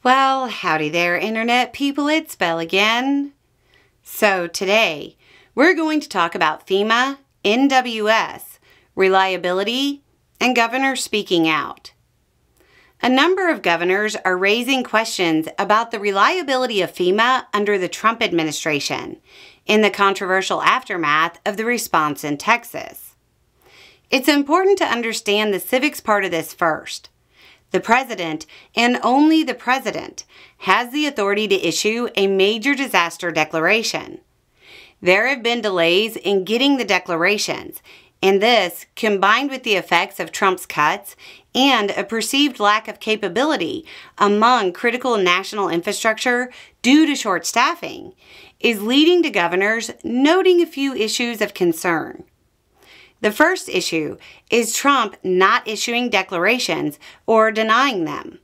Well, howdy there, Internet people, it's Belle again. So today, we're going to talk about FEMA, NWS, reliability, and governors speaking out. A number of governors are raising questions about the reliability of FEMA under the Trump administration in the controversial aftermath of the response in Texas. It's important to understand the civics part of this first. The President, and only the President, has the authority to issue a major disaster declaration. There have been delays in getting the declarations, and this, combined with the effects of Trump's cuts and a perceived lack of capability among critical national infrastructure due to short staffing, is leading to governors noting a few issues of concern. The first issue is Trump not issuing declarations or denying them.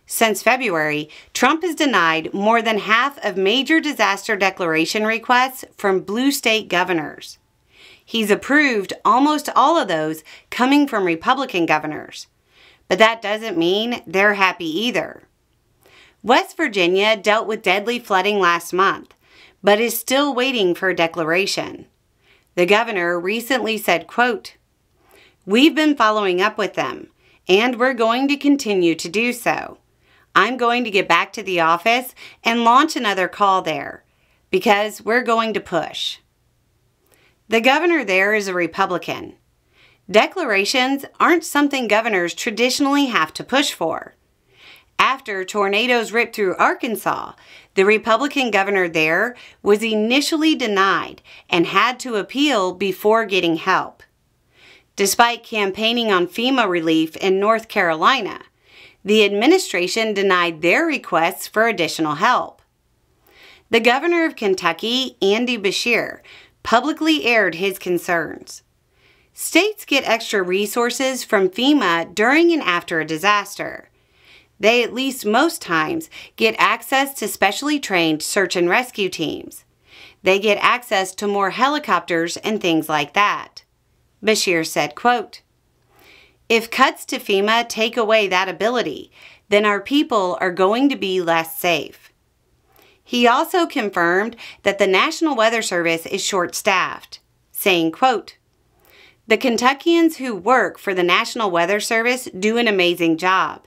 Since February, Trump has denied more than half of major disaster declaration requests from blue state governors. He's approved almost all of those coming from Republican governors. But that doesn't mean they're happy either. West Virginia dealt with deadly flooding last month, but is still waiting for a declaration. The governor recently said, quote, "We've been following up with them, and we're going to continue to do so. I'm going to get back to the office and launch another call there, because we're going to push." The governor there is a Republican. Declarations aren't something governors traditionally have to push for. After tornadoes ripped through Arkansas, the Republican governor there was initially denied and had to appeal before getting help. Despite campaigning on FEMA relief in North Carolina, the administration denied their requests for additional help. The governor of Kentucky, Andy Beshear, publicly aired his concerns. States get extra resources from FEMA during and after a disaster. They, at least most times, get access to specially trained search and rescue teams. They get access to more helicopters and things like that. Beshear said, quote, "If cuts to FEMA take away that ability, then our people are going to be less safe." He also confirmed that the National Weather Service is short-staffed, saying, quote, "The Kentuckians who work for the National Weather Service do an amazing job,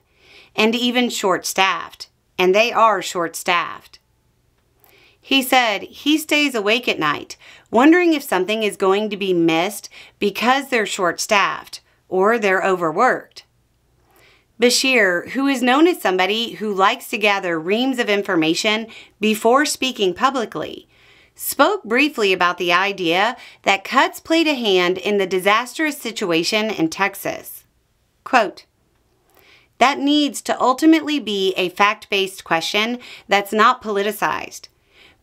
and even short-staffed, and they are short-staffed." He said he stays awake at night, wondering if something is going to be missed because they're short-staffed or they're overworked. Beshear, who is known as somebody who likes to gather reams of information before speaking publicly, spoke briefly about the idea that cuts played a hand in the disastrous situation in Texas. Quote, "That needs to ultimately be a fact-based question that's not politicized,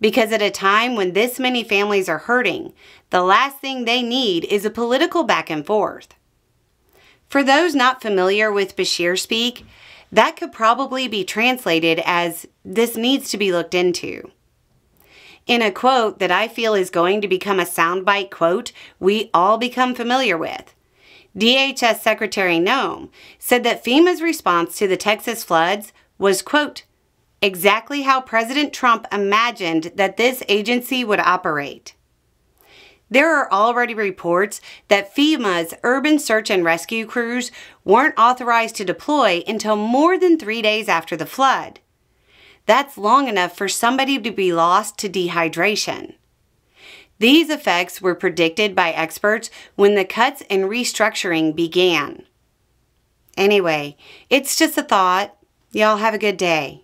because at a time when this many families are hurting, the last thing they need is a political back and forth." For those not familiar with Beshear speak, that could probably be translated as, "This needs to be looked into." In a quote that I feel is going to become a soundbite quote we all become familiar with, DHS Secretary Noem said that FEMA's response to the Texas floods was, quote, "exactly how President Trump imagined that this agency would operate." There are already reports that FEMA's urban search and rescue crews weren't authorized to deploy until more than 3 days after the flood. That's long enough for somebody to be lost to dehydration. These effects were predicted by experts when the cuts and restructuring began. Anyway, it's just a thought. Y'all have a good day.